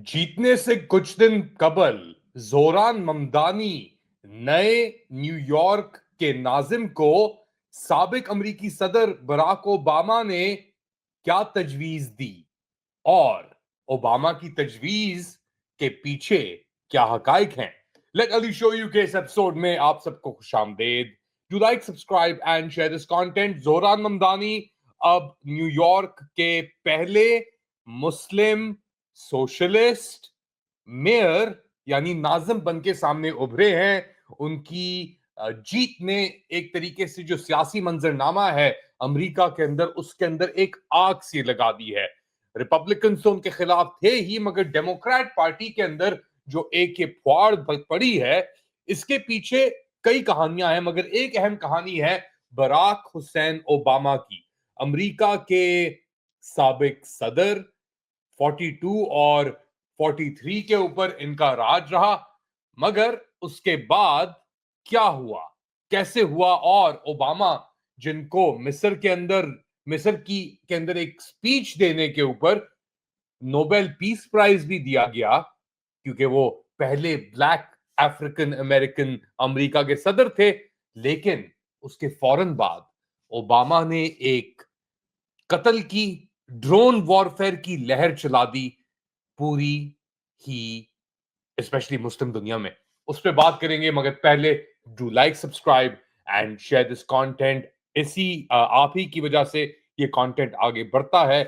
जीतने से कुछ दिन कबल जोरान ममदानी नए न्यूयॉर्क के नाजिम को साबिक अमरीकी सदर बराक ओबामा ने क्या तजवीज दी और ओबामा की तजवीज के पीछे क्या हकाइक हैं। लेट अली शो यू के इस एपिसोड में आप सबको खुशामदेद। Do like, subscribe and share this content. Zohran Mamdani अब न्यूयॉर्क के पहले मुस्लिम सोशलिस्ट मेयर यानी नाजिम बन के सामने उभरे हैं। उनकी जीत ने एक तरीके से जो सियासी मंजरनामा है अमेरिका के अंदर, उसके अंदर एक आग सी लगा दी है। रिपब्लिकन तो उनके खिलाफ थे ही, मगर डेमोक्रेट पार्टी के अंदर जो एक ये फाड़ पड़ी है, इसके पीछे कई कहानियां हैं, मगर एक अहम कहानी है बराक हुसैन ओबामा की। अमेरिका के साबिक सदर 42 और 43 के ऊपर इनका राज रहा, मगर उसके बाद क्या हुआ, कैसे हुआ, और ओबामा जिनको मिस्र की के अंदर एक स्पीच देने के ऊपर नोबेल पीस प्राइज भी दिया गया, क्योंकि वो पहले ब्लैक अफ्रीकन अमेरिकन अमेरिका के सदर थे। लेकिन उसके फौरन बाद ओबामा ने एक कत्ल की, ड्रोन वॉरफेयर की लहर चला दी पूरी ही स्पेशली मुस्लिम दुनिया में। उस पर बात करेंगे, मगर पहले do like, subscribe and share this content. इसी आप ही की वजह से ये कंटेंट आगे बढ़ता है।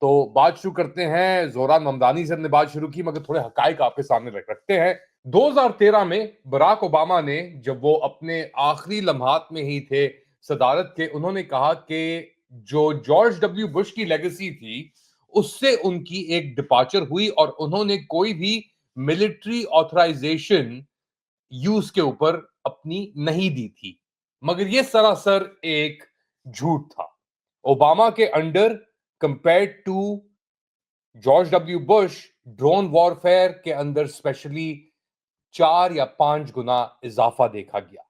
तो बात शुरू करते हैं। जोरान ममदानी से हमने बात शुरू की, मगर थोड़े हकाइक आपके सामने रखते हैं। 2013 में बराक ओबामा ने, जब वो अपने आखिरी लम्हात में ही थे सदारत के, उन्होंने कहा कि जो जॉर्ज डब्ल्यू बुश की लेगेसी थी उससे उनकी एक डिपार्चर हुई और उन्होंने कोई भी मिलिट्री ऑथराइजेशन यूज के ऊपर अपनी नहीं दी थी। मगर यह सरासर एक झूठ था। ओबामा के under compared to George W Bush, drone warfare के अंदर स्पेशली 4 या 5 गुना इजाफा देखा गया।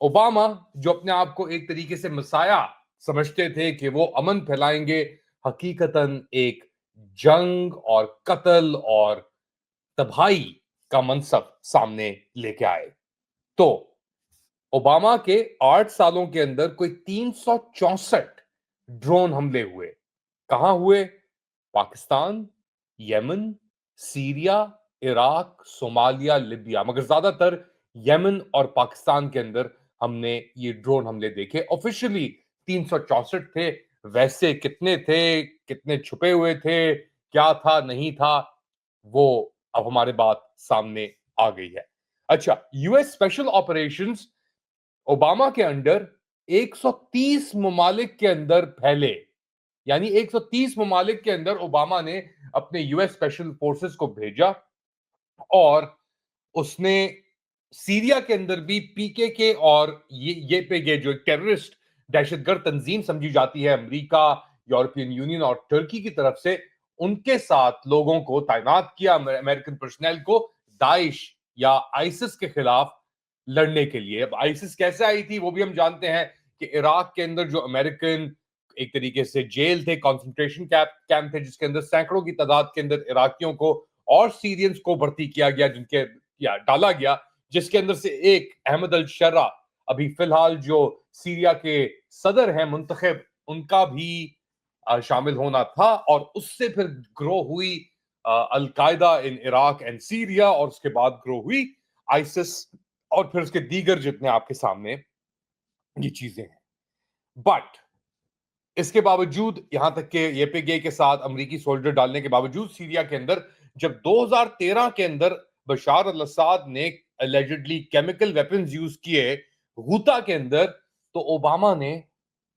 ओबामा, जो अपने आप को एक तरीके से मसाया समझते थे कि वो अमन फैलाएंगे, हकीकतन एक जंग और कत्ल और तबाही का मनसब सामने लेके आए। तो ओबामा के 8 सालों के अंदर कोई 364 ड्रोन हमले हुए। कहां हुए? Pakistan, Yemen, Syria, Iraq, Somalia, Libya, मगर ज्यादातर यमन और पाकिस्तान के अंदर हमने ये ड्रोन हमले देखे। ऑफिशियली 364 थे, वैसे कितने थे, कितने छुपे हुए थे, क्या था नहीं था, वो अब हमारे बात सामने आ गई है। अच्छा, यूएस स्पेशल ऑपरेशंस ओबामा के अंडर 130 ममालिक के अंदर फैले, यानी 130 ममालिक के अंदर ओबामा ने अपने यूएस स्पेशल फोर्सेस को भेजा और उसने सीरिया के अंदर भी पीकेके और ये जो टेररिस्ट दहशतगर्द तंजीम समझी जाती है अमेरिका, यूरोपियन यूनियन और तुर्की की तरफ से, उनके साथ लोगों को तैनात किया, अमेरिकन पर्सनल को, दाइश या आइसिस के खिलाफ लड़ने के लिए। अब आइसिस कैसे आई थी वो भी हम जानते हैं कि इराक के अंदर जो अमेरिकन एक तरीके से जेल थे, कॉन्सेंट्रेशन कैंप थे, जिसके अंदर सैकड़ों की तादाद के अंदर इराकियों को और सीरियंस को भर्ती किया गया, जिनके या डाला गया, जिसके अंदर से एक अहमद अल शर्रा अभी फिलहाल जो सीरिया के सदर हैं मुंतखब, उनका भी शामिल होना था। और उससे फिर ग्रो हुई al Qaeda in Iraq and Syria, और उसके बाद ग्रो हुई आइसिस, और फिर उसके दीगर जितने आपके सामने ये चीजें हैं। बट इसके बावजूद, यहां तक के येपीजे के साथ अमेरिकी सोल्जर डालने के बावजूद, सीरिया के अंदर जब 2013 के अंदर बशार अल असद ने एलिजिडली केमिकल वेपन्स यूज किए गूता के अंदर, तो ओबामा ने,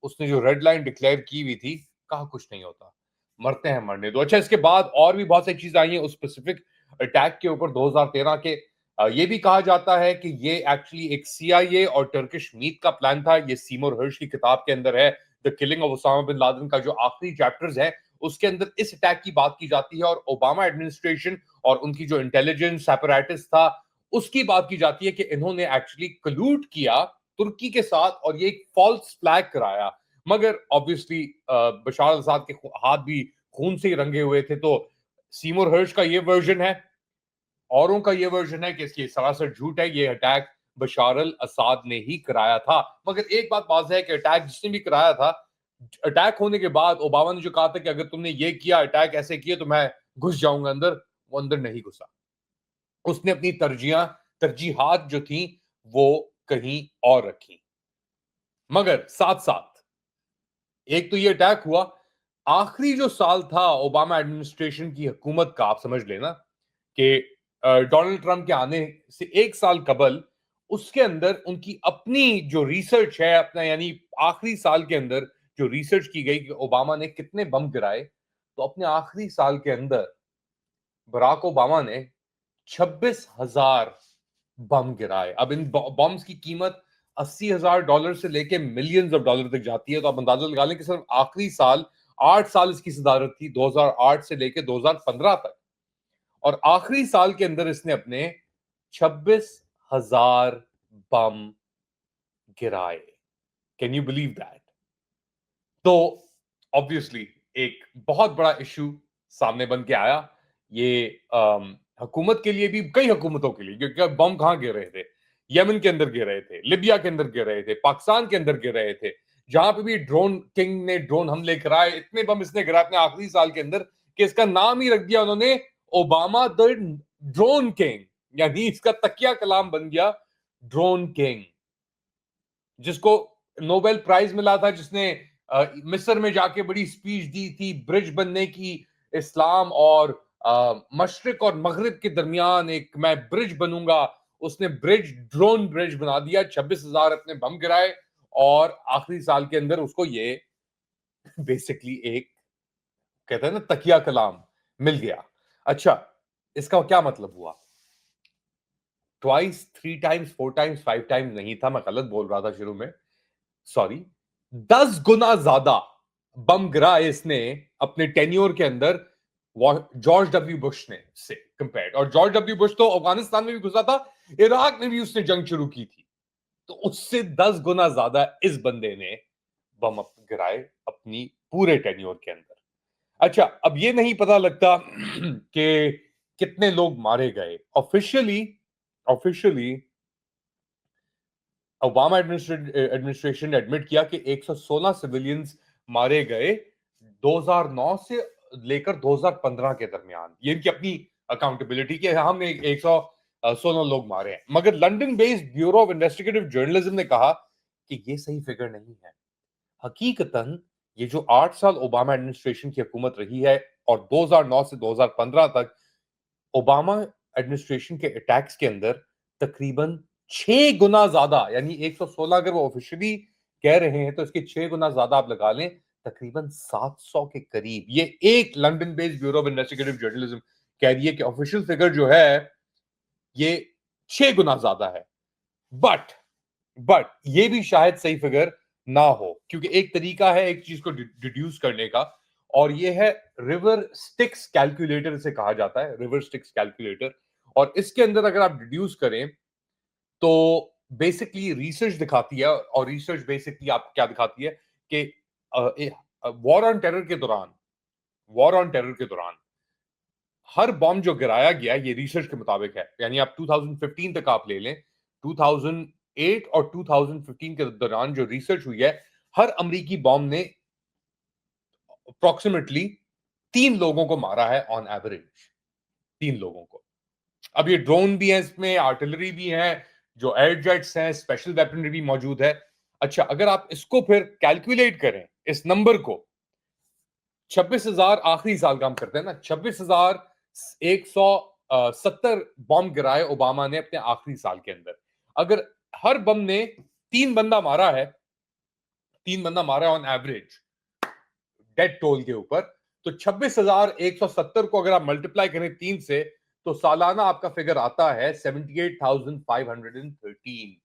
उसने जो रेड लाइन डिक्लेयर की हुई थी, कहा कुछ नहीं होता, मरते हैं मरने दो। अच्छा, इसके बाद और भी बहुत सारी चीजें आई हैं उस स्पेसिफिक अटैक के ऊपर 2013 के। ये भी कहा जाता है कि ये एक्चुअली एक सीआईए और टर्किश मीत का प्लान था। ये सीमोर हर्श की किताब के अंदर है, the killing of Osama bin Laden का जो आखिरी चैप्टर्स है, उसके अंदर इस अटैक की बात की जाती है। और ओबामा एडमिनिस्ट्रेशन और उनकी जो इंटेलिजेंस एपरेटस था, उसकी बात की जाती है कि इन्होंने एक्चुअली कलूट किया तुर्की के साथ और ये एक फॉल्स फ्लैग कराया। मगर ऑब्वियसली बशार अल असद के हाथ भी खून से ही रंगे हुए थे, तो सीमोर हर्ष का ये वर्जन है, औरों का ये वर्जन है कि इसकी सरासर झूठ है, ये अटैक बशार अल असाद ने ही कराया था। मगर एक बात वाज़ेह है कि अटैक जिसने भी कराया था, अटैक होने के बाद ओबामा ने जो कहा था कि अगर तुमने ये किया, अटैक ऐसे किए तो मैं घुस जाऊंगा अंदर, वो अंदर नहीं घुसा। उसने अपनी तरजीहात जो थी वो कहीं और रखी। मगर साथ साथ एक तो ये अटैक हुआ, आखिरी जो साल था ओबामा एडमिनिस्ट्रेशन की हुकूमत का, आप समझ लेना कि डोनाल्ड ट्रंप के आने से एक साल कबल उसके अंदर उनकी अपनी जो रिसर्च है अपना, यानी आखिरी साल के अंदर जो रिसर्च की गई कि ओबामा ने कितने बम गिराए, तो अपने आखिरी साल के अंदर बराक ओबामा ने 26,000 बम गिराए। अब इन बम्स की कीमत $80,000 से लेके मिलियंस ऑफ डॉलर तक जाती है। तो आप अंदाजा लगा लें कि सिर्फ आखिरी साल 8 साल इसकी सदारत थी, 2008 से लेके 2015 तक, और आखिरी साल के अंदर इसने अपने 26,000 बम गिराए। Can you believe that? तो ऑब्वियसली एक बहुत बड़ा इशू सामने बन के आया। ये हुकूमत के लिए भी, कई हुकूमतों के लिए, क्योंकि बम कहां गिर रहे थे? यमन के अंदर गिर रहे थे, लिबिया के अंदर गिर रहे थे, पाकिस्तान के अंदर गिर रहे थे। जहां पे भी ड्रोन किंग ने ड्रोन हमले कराए, इतने बम इसने गिराए अपने आखिरी साल के अंदर कि इसका नाम ही रख दिया उन्होंने ओबामा द ड्रोन किंग। यानी इसका तकिया कलाम बन गया ड्रोन किंग, जिसको नोबेल प्राइज मिला था, जिसने मिस्र में जाके बड़ी स्पीच दी थी ब्रिज बनने की, इस्लाम और मशरिक और मगरिब के दरमियान एक मैं ब्रिज बनूंगा। उसने ब्रिज, ड्रोन ब्रिज बना दिया, 26,000 अपने बम गिराए, और आखिरी साल के अंदर उसको ये बेसिकली एक, कहते हैं ना, तकिया कलाम मिल गया। अच्छा, इसका क्या मतलब हुआ? ट्वाइस, 3 टाइम्स, 4 टाइम्स, 5 टाइम्स नहीं था, मैं गलत बोल रहा था शुरू में, सॉरी, 10 गुना ज्यादा बम गिराए इसने अपने टेन्योर के अंदर जॉर्ज डब्ल्यू बुश ने से कंपेयर। और जॉर्ज डब्ल्यू बुश तो अफगानिस्तान में भी घुसा था, इराक में भी उसने जंग शुरू की थी, तो उससे 10 गुना ज्यादा इस बंदे ने बम गिराए अपनी पूरे टेन्योर के अंदर। अच्छा, अब ये नहीं पता लगता कि कितने लोग मारे गए। ऑफिशियली ऑफिशियली ओबामा एडमिनिस्ट्रेशन ने एडमिट किया कि 116 सिविलियंस मारे गए 2009 से लेकर 2015 के दरमियान। ये इनकी अपनी अकाउंटेबिलिटी के, हमने 116 लोग मारे हैं। मगर London based bureau of investigative journalism ने कहा कि ये सही फिगर नहीं है। हकीकतन ये जो 8 साल ओबामा एडमिनिस्ट्रेशन की हुकूमत रही है और 2009 से 2015 तक ओबामा एडमिनिस्ट्रेशन के अटैक्स के अंदर तकरीबन 6 गुना ज्यादा, यानी 116 अगर वो ऑफिशियली कह रहे हैं तो इसके 6 गुना ज्यादा आप लगा लें, तकरीबन 700 के करीब। ये एक London based bureau of investigative journalism कह रही है कि ऑफिशियल फिगर जो है ये 6 गुना ज्यादा है। बट बट ये भी शायद सही फिगर ना हो, क्योंकि एक तरीका है एक चीज को डिड्यूस करने का, और ये है रिवर स्टिक्स कैलकुलेटर, इसे कहा जाता है रिवर स्टिक्स कैलकुलेटर। और इसके अंदर अगर आप डिड्यूस करें तो बेसिकली रिसर्च दिखाती है, और रिसर्च बेसिकली आप क्या दिखाती है कि वॉर ऑन टेरर के दौरान हर बॉम्ब जो गिराया गया, ये रिसर्च के मुताबिक है, यानी आप 2015 तक आप ले लें, 2008 और 2015 के दौरान जो रिसर्च हुई है, हर अमेरिकी बॉम्ब ने अप्रोक्सीमेटली 3 लोगों को मारा है ऑन एवरेज, 3 लोगों को। अब ये ड्रोन भी है, इसमें आर्टिलरी भी है, जो एयर जेट्स हैं, स्पेशल वेपनरी भी मौजूद है। अच्छा, अगर आप इसको फिर कैलकुलेट करें इस नंबर को, 26,000 आखिरी साल का हम करते हैं ना, 26,170 बॉम्ब गिराए ओबामा ने अपने आखिरी साल के अंदर। अगर हर बम ने 3 बंदा मारा है ऑन एवरेज डेड टोल के ऊपर, तो 26,170 को अगर आप मल्टीप्लाई करें 3 से, तो सालाना आपका फिगर आता है 78,513।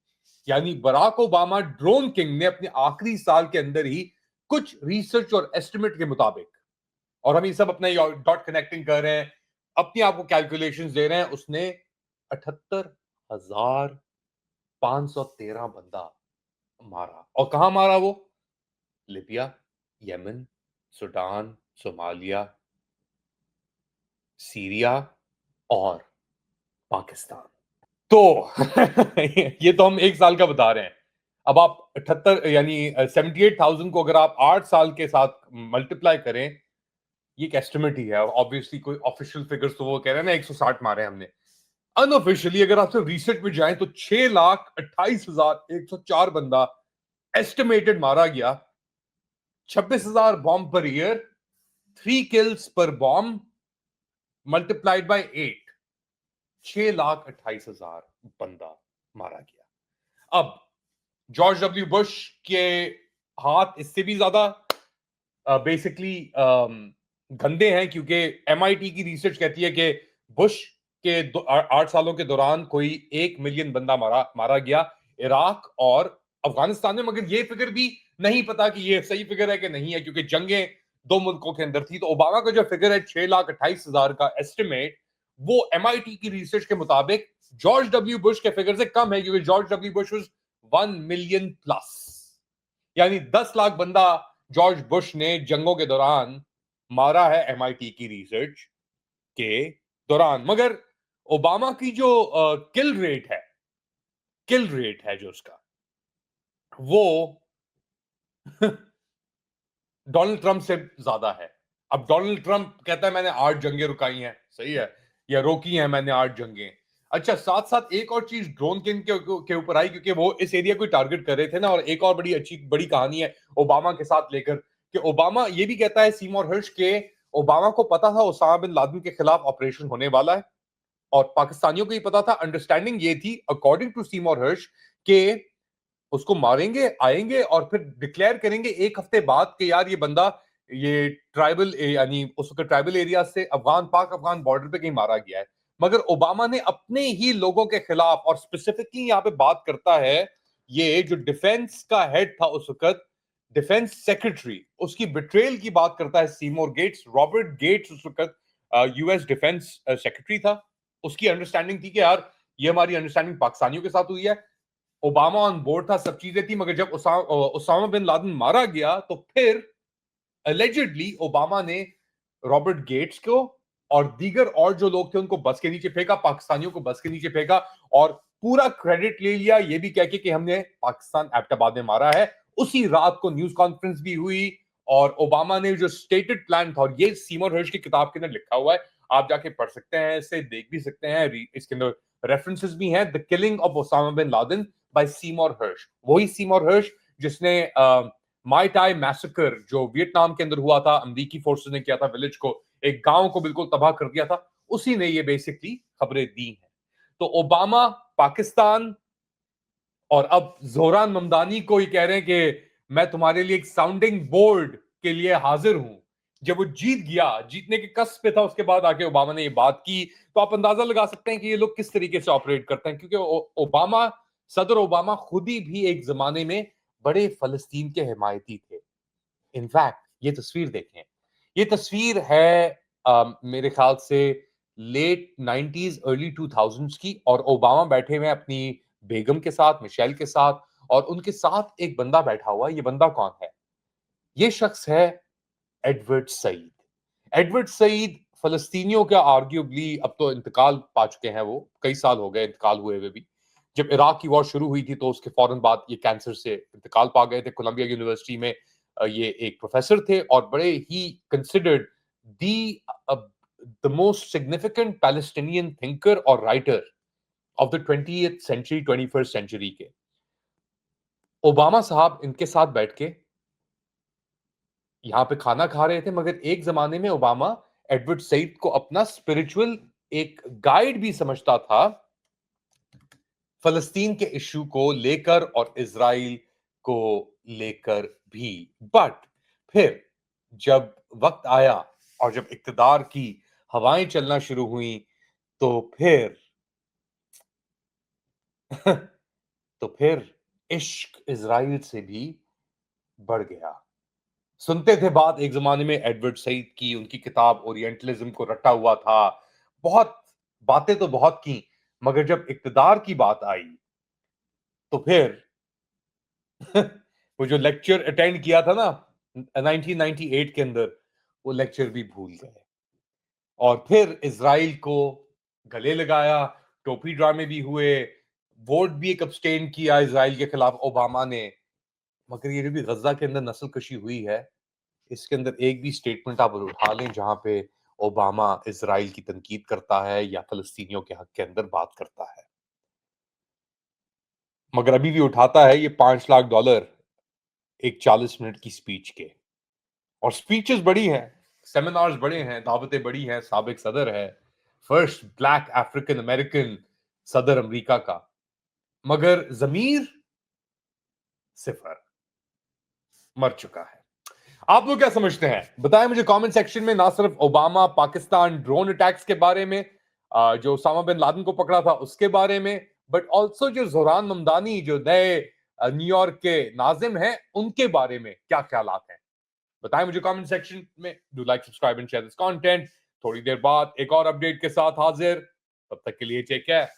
यानी बराक ओबामा ड्रोन किंग ने अपने आखिरी साल के अंदर ही कुछ रिसर्च और एस्टिमेट के मुताबिक, और हम ये सब अपना डॉट कनेक्टिंग कर रहे हैं, अपने आप को कैलकुलेशंस दे रहे हैं, उसने 78,513 बंदा मारा। और कहां मारा वो? Libya, Yemen, Sudan, Somalia, Syria और पाकिस्तान। तो ये तो हम 1 साल का बता रहे हैं। अब आप 78 यानी 78,000 को अगर आप 8 साल के साथ मल्टीप्लाई करें, ये एक एस्टिमेट ही है। ऑब्वियसली कोई ऑफिशियल फिगर्स तो वो कह रहे हैं ना 160 मारे हमने। अनऑफिशियली अगर आप रिसर्च में जाएं तो 6,28,104 बंदा एस्टिमेटेड मारा गया। 26,000 बॉम्ब पर ईयर, 3 kills पर बॉम्ब मल्टीप्लाइड बाय 8, 6,28,000 बंदा मारा गया। अब जॉर्ज डब्ल्यू बुश के हाथ इससे भी ज्यादा बेसिकली गंदे हैं, क्योंकि एमआईटी की रिसर्च कहती है कि बुश के 8 सालों के दौरान कोई 1 मिलियन बंदा मारा गया इराक और अफगानिस्तान में। मगर ये फिगर भी नहीं पता कि ये सही फिगर है कि नहीं है, क्योंकि जंगें दो मुल्कों के अंदर थी। तो ओबामा का जो फिगर है 6,28,000 का एस्टिमेट, वो एमआईटी की रिसर्च के मुताबिक जॉर्ज डब्ल्यू बुश के फिगर से कम है, क्योंकि George W Bush 1 million plus, यानी 10 लाख बंदा जॉर्ज बुश ने जंगों के दौरान मारा है एमआईटी की रिसर्च के दौरान। मगर ओबामा की जो किल रेट है जो उसका, वो डोनाल्ड ट्रंप से ज्यादा है। अब डोनाल्ड ट्रंप कहता है मैंने 8 जंगें रुकाई हैं, सही है, या रोकी हैं मैंने 8 जंगें। अच्छा, साथ साथ एक और चीज ड्रोन किंग के ऊपर आई, क्योंकि वो इस एरिया को टारगेट कर रहे थे ना। और एक और बड़ी कहानी है ओबामा के साथ लेकर, कि ओबामा ये भी कहता है सीमोर हर्श के ओबामा को पता था ओसामा बिन लादेन के खिलाफ ऑपरेशन होने वाला है, और पाकिस्तानियों को ही पता था। अंडरस्टैंडिंग ये थी अकॉर्डिंग टू सीमोर हर्श के उसको मारेंगे, आएंगे और फिर डिक्लेयर करेंगे 1 हफ्ते बाद कि यार ये बंदा ये ट्राइबल यानी उस वक्त ट्राइबल एरिया से पाक अफगान बॉर्डर पे कहीं मारा गया है। मगर ओबामा ने अपने ही लोगों के खिलाफ, और स्पेसिफिकली यहां पे बात करता है ये जो डिफेंस का हेड था उस वक्त, डिफेंस सेक्रेटरी, उसकी बिट्रेल की बात करता है सीमोर गेट्स। रॉबर्ट गेट्स उस वक्त यूएस डिफेंस सेक्रेटरी था। उसकी अंडरस्टैंडिंग थी कि यार ये हमारी अंडरस्टैंडिंग पाकिस्तानियों के साथ हुई है। ओबामा ऑन बोर्ड था, सब चीजें थी। मगर जब उसामा बिन लादेन मारा गया तो फिर अलेजिडली ओबामा ने रॉबर्ट गेट्स को और दीगर और जो लोग थे उनको बस के नीचे फेंका, पाकिस्तानियों को बस के नीचे फेंका, और पूरा क्रेडिट ले लिया ये भी कह के कि हमने पाकिस्तान एबटाबाद में मारा है। उसी रात को न्यूज कॉन्फ्रेंस भी हुई और ओबामा ने जो स्टेटेड प्लान था, और ये सीमोर हर्श की किताब के अंदर लिखा हुआ है, आप जाके पढ़ सकते हैं, इसे देख भी सकते हैं, इसके अंदर रेफरेंसेस भी हैं। The killing of Osama bin Laden by Seymour Hersh, वही सीमोर हर्श जिसने माई टाई मैसेकर जो वियतनाम के अंदर हुआ था, अमेरिकी फोर्सेस ने किया था, विलेज को, एक गांव को बिल्कुल तबाह कर दिया था, उसी ने ये बेसिकली खबरें दी हैं। तो ओबामा पाकिस्तान, और अब जोरान ममदानी को ये कह रहे हैं कि मैं तुम्हारे लिए एक साउंडिंग बोर्ड के लिए हाजिर हूं। जब वो जीत गया, जीतने के कस्ब पे था, उसके बाद आके ओबामा ने ये बात की। तो आप अंदाजा लगा सकते हैं कि ये लोग किस तरीके से ऑपरेट करते हैं, क्योंकि ओबामा, सदर ओबामा खुद ही भी एक जमाने में बड़े फलस्तीन के हिमायती थे। इनफैक्ट ये तस्वीर देखें, ये तस्वीर है मेरे ख्याल से लेट 90s अर्ली 2000s की, और ओबामा बैठे हुए हैं अपनी बेगम के साथ, मिशेल के साथ, और उनके साथ एक बंदा बैठा हुआ है। ये बंदा कौन है? ये शख्स है एडवर्ड सईद। एडवर्ड सईद फलस्तीनियों का आर्ग्यूबली, अब तो इंतकाल पा चुके हैं, वो कई साल हो गए इंतकाल हुए हुए भी। जब इराक की वॉर शुरू हुई थी तो उसके फौरन बाद ये कैंसर से इंतकाल पा गए थे। कोलंबिया यूनिवर्सिटी में ये एक प्रोफेसर थे और बड़े ही considered the the most significant Palestinian thinker और writer of the 20th century, 21st century के। ओबामा साहब इनके साथ बैठ के यहाँ पे खाना खा रहे थे, मगर एक जमाने में ओबामा एडवर्ड सईद को अपना स्पिरिचुअल एक गाइड भी समझता था फलस्तीन के इश्यू को लेकर और इजराइल को लेकर भी। बट फिर जब वक्त आया और जब इक्तदार की हवाएं चलना शुरू हुई, तो फिर तो फिर इश्क इजराइल से भी बढ़ गया। सुनते थे बात एक जमाने में एडवर्ड सईद की, उनकी किताब ओरिएंटलिज्म को रटा हुआ था, बहुत बातें तो बहुत की, मगर जब इक्तदार की बात आई तो फिर वो जो लेक्चर अटेंड किया था ना 1998 के अंदर, वो लेक्चर भी भूल गए। और फिर इजराइल को गले लगाया, टोपी ड्रामे भी हुए, वोट भी एक अब्सटेन किया इजराइल के खिलाफ ओबामा ने। मगर ये जो भी गजा के अंदर नस्ल कशी हुई है, इसके अंदर एक भी स्टेटमेंट आप उठा लें जहां पे ओबामा इजराइल की तनकीद करता है या फलस्तीनियों के हक के अंदर बात करता है। मगर अभी भी उठाता है ये $5 लाख एक 40 मिनट की स्पीच के। और स्पीचेस बड़ी हैं, सेमिनार्स बड़े हैं, दावतें बड़ी हैं, साबिक सदर है, फर्स्ट ब्लैक अफ्रीकन अमेरिकन सदर अमेरिका का। मगर जमीर सिफर, मर चुका है। आप लोग क्या समझते हैं बताएं मुझे कमेंट सेक्शन में। ना सिर्फ ओबामा पाकिस्तान ड्रोन अटैक्स के बारे में, जो उसामा बिन लादेन को पकड़ा था उसके बारे में, बट ऑल्सो जो जोरान ममदानी जो नए न्यूयॉर्क के नाजिम हैं उनके बारे में क्या ख्यालात हैं, बताएं मुझे कमेंट सेक्शन में। Do like subscribe and share this content. थोड़ी देर बाद एक और अपडेट के साथ हाजिर, तब तक के लिए टेक केयर।